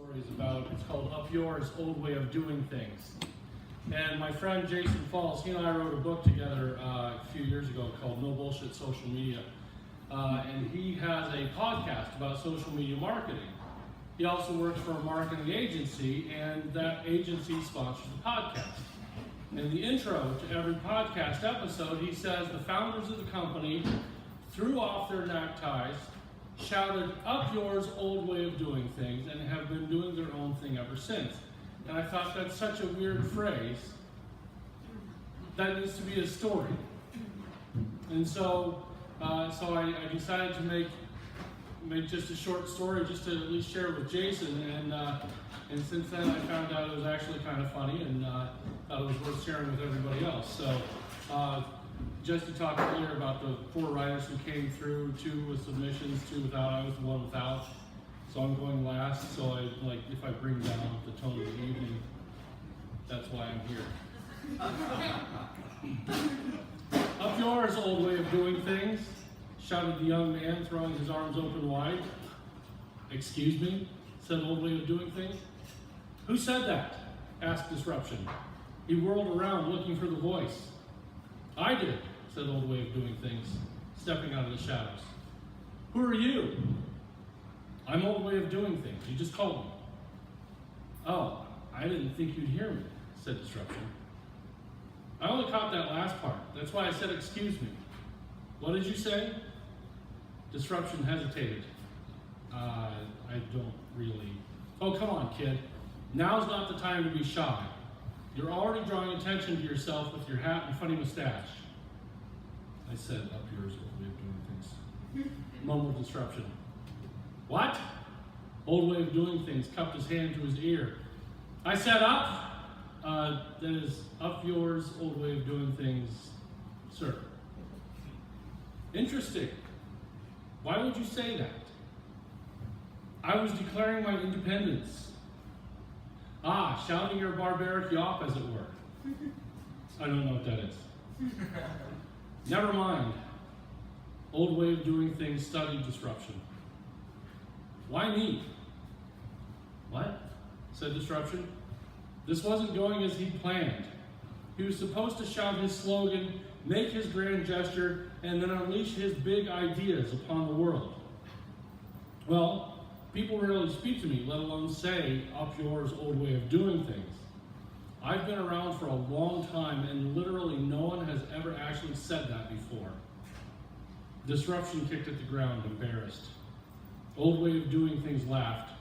stories about, it's called Up Yours, Old Way of Doing Things. And my friend Jason Falls, he and I wrote a book together a few years ago called No Bullshit Social Media. And he has a podcast about social media marketing. He also works for a marketing agency, and that agency sponsors the podcast. In the intro to every podcast episode, he says the founders of the company threw off their neckties, shouted, "Up yours, old way of doing things," and have been doing their own thing ever since. And I thought that's such a weird phrase. That needs to be a story. And so I decided to make just a short story just to at least share it with Jason. And since then I found out it was actually kind of funny, and thought it was worth sharing with everybody else. So Jesse talked earlier about the 4 writers who came through, 2 with submissions, 2 without. I was the one without. So I'm going last, so if I bring down the tone of the evening, that's why I'm here. "Up yours, old way of doing things," shouted the young man, throwing his arms open wide. "Excuse me," said Old Way of Doing Things. "Who said that?" asked Disruption. He whirled around looking for the voice. "I did," said Old Way of Doing Things, stepping out of the shadows. "Who are you?" "I'm Old Way of Doing Things. You just called me." "Oh, I didn't think you'd hear me," said Disruption. "I only caught that last part. That's why I said excuse me. What did you say?" Disruption hesitated. I don't really... "Oh, come on, kid. Now's not the time to be shy. You're already drawing attention to yourself with your hat and funny mustache." I said, "Up yours, old way of doing things," mumbled Disruption. "What?" Old Way of Doing Things cupped his hand to his ear. "I said up. That is, up yours, old way of doing things, sir." "Interesting. Why would you say that?" "I was declaring my independence." "Ah, shouting your barbaric yawp, as it were." "I don't know what that is." "Never mind." Old Way of Doing Things studied Disruption. "Why me?" "What?" said Disruption. This wasn't going as he'd planned. He was supposed to shout his slogan, make his grand gesture, and then unleash his big ideas upon the world. Well, people rarely speak to me, let alone say, "Up yours, old way of doing things." I've been around for a long time, and literally no one has ever actually said that before. Disruption kicked at the ground, embarrassed. Old Way of Doing Things laughed.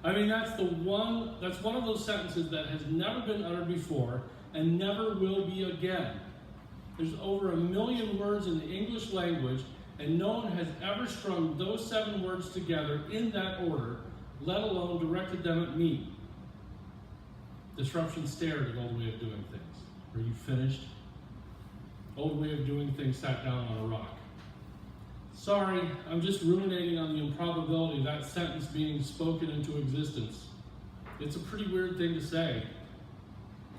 I mean, that's one of those sentences that has never been uttered before and never will be again. There's over 1 million words in the English language, and no one has ever strung those 7 words together in that order, let alone directed them at me. Disruption stared at Old Way of Doing Things. "Are you finished?" Old Way of Doing Things sat down on a rock. "Sorry, I'm just ruminating on the improbability of that sentence being spoken into existence. It's a pretty weird thing to say."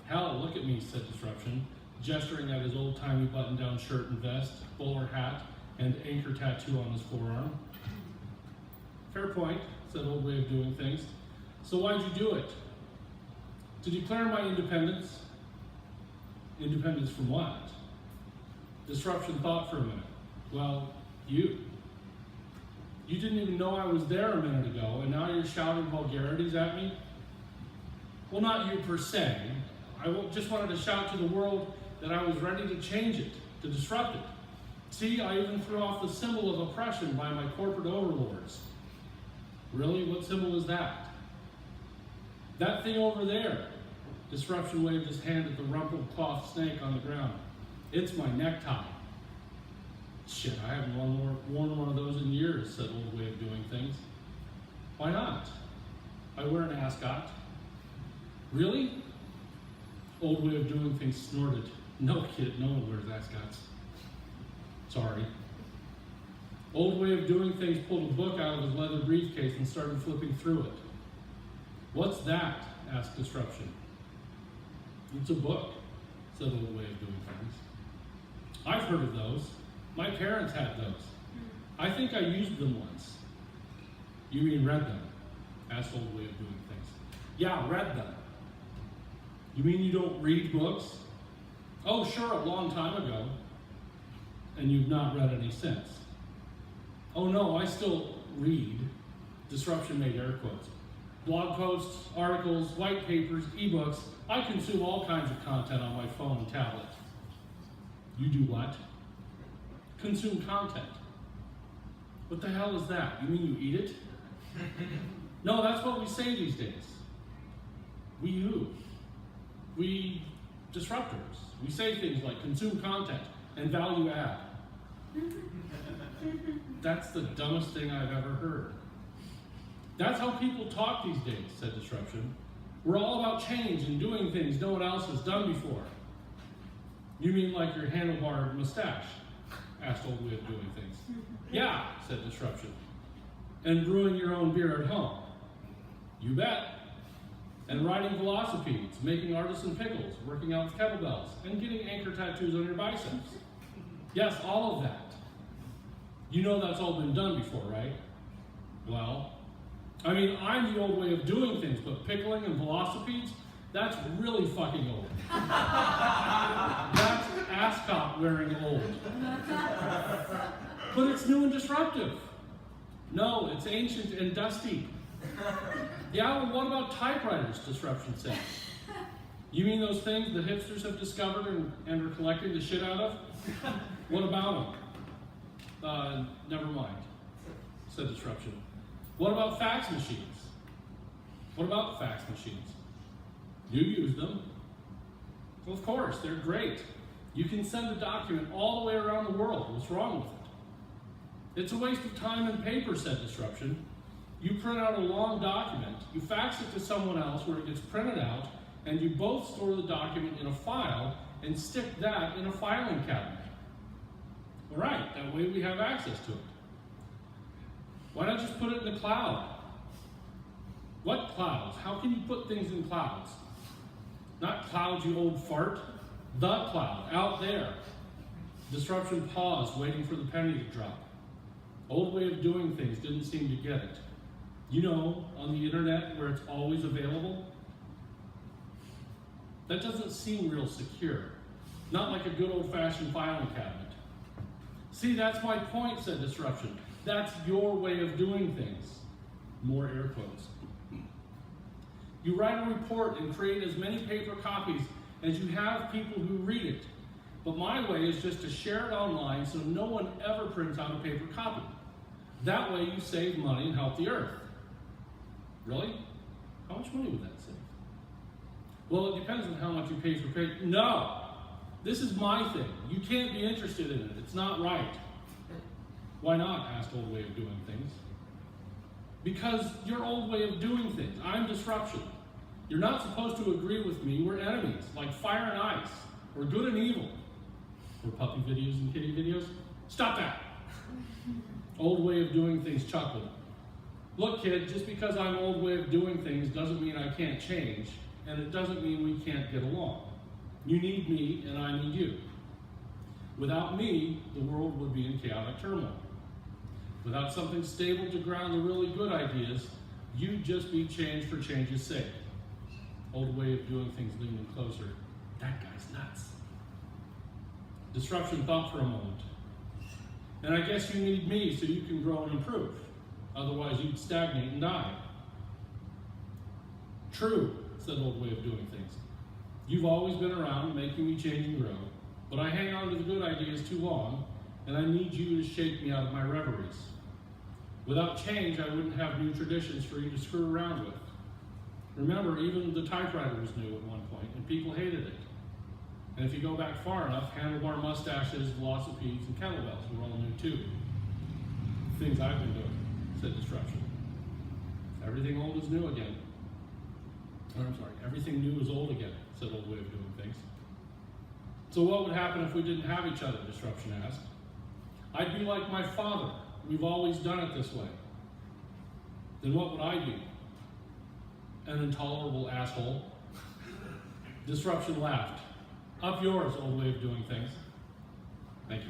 "Hell, look at me," said Disruption, gesturing at his old-timey button-down shirt and vest, bowler hat, and anchor tattoo on his forearm. "Fair point," said Old Way of Doing Things. "So why'd you do it?" "To declare my independence." "Independence from what?" Disruption thought for a minute. "Well, you didn't even know I was there a minute ago, and now you're shouting vulgarities at me?" "Well, not you per se. I just wanted to shout to the world that I was ready to change it, to disrupt it. See, I even threw off the symbol of oppression by my corporate overlords." "Really? What symbol is that?" "That thing over there." Disruption waved his hand at the rumpled cloth snake on the ground. "It's my necktie." "Shit, I haven't worn one of those in years," said Old Way of Doing Things. "Why not?" "I wear an ascot." "Really?" Old Way of Doing Things snorted. "No, kid, no one wears ascots." "Sorry." Old Way of Doing Things pulled a book out of his leather briefcase and started flipping through it. "What's that?" asked Disruption. "It's a book," said Old Way of Doing Things. "I've heard of those. My parents had those. I think I used them once." "You mean read them?" asked Old Way of Doing Things. Yeah, read them. You mean you don't read books? Oh, sure, a long time ago. And you've not read any since. Oh no, I still read. Disruption made air quotes. Blog posts, articles, white papers, ebooks. I consume all kinds of content on my phone and tablet. You do what? Consume content. What the hell is that? You mean you eat it? No, that's what we say these days. We who? We disruptors. We say things like consume content and value add. That's the dumbest thing I've ever heard. That's how people talk these days, said Disruption. We're all about change and doing things no one else has done before. You mean like your handlebar mustache? Asked Old Way of Doing Things. Yeah, said Disruption. And brewing your own beer at home. You bet. And riding velocipedes, making artisan pickles, working out with kettlebells, and getting anchor tattoos on your biceps. Yes, all of that. You know that's all been done before, right? Well, I mean, I'm the old way of doing things, but pickling and velocipedes, that's really fucking old. That's ascot wearing old. But it's new and disruptive. No, it's ancient and dusty. Yeah, well, what about typewriters, Disruption said. You mean those things the hipsters have discovered and are collecting the shit out of? What about them? Never mind, said Disruption. What about fax machines? What about fax machines? You use them. Well, of course, they're great. You can send a document all the way around the world. What's wrong with it? It's a waste of time and paper, said Disruption. You print out a long document, you fax it to someone else where it gets printed out, and you both store the document in a file and stick that in a filing cabinet. All right, that way we have access to it. Why not just put it in the cloud? What clouds? How can you put things in clouds? Not clouds, you old fart. The cloud, out there. Disruption paused, waiting for the penny to drop. Old way of doing things didn't seem to get it. You know, on the internet where it's always available? That doesn't seem real secure. Not like a good old-fashioned filing cabinet. See, that's my point, said Disruption. That's your way of doing things. More air quotes. You write a report and create as many paper copies as you have people who read it. But my way is just to share it online so no one ever prints out a paper copy. That way you save money and help the earth. Really? How much money would that save? Well, it depends on how much you pay for paper. No! This is my thing. You can't be interested in it. It's not right. Why not? Asked Old Way of Doing Things. Because your old way of doing things. I'm Disruption. You're not supposed to agree with me. We're enemies, like fire and ice. We're good and evil. We're puppy videos and kitty videos. Stop that! Old Way of Doing Things chuckled. Look, kid, just because I'm old way of doing things doesn't mean I can't change, and it doesn't mean we can't get along. You need me, and I need you. Without me, the world would be in chaotic turmoil. Without something stable to ground the really good ideas, you'd just be change for change's sake. Old way of doing things leaning closer. That guy's nuts. Disruption thought for a moment. And I guess you need me so you can grow and improve. Otherwise you'd stagnate and die. True, said Old Way of Doing Things. You've always been around making me change and grow, but I hang on to the good ideas too long, and I need you to shake me out of my reveries. Without change, I wouldn't have new traditions for you to screw around with. Remember, even the typewriter was new at one point, and people hated it. And if you go back far enough, handlebar mustaches, velocipedes, and kettlebells were all new too. Things I've been doing, said Disruption. Everything old is new again. Or, I'm sorry, everything new is old again, said Old Way of Doing Things. So what would happen if we didn't have each other, Disruption asked. I'd be like my father. We've always done it this way. Then what would I be? An intolerable asshole? Disruption laughed. Up yours, Old Way of Doing Things. Thank you.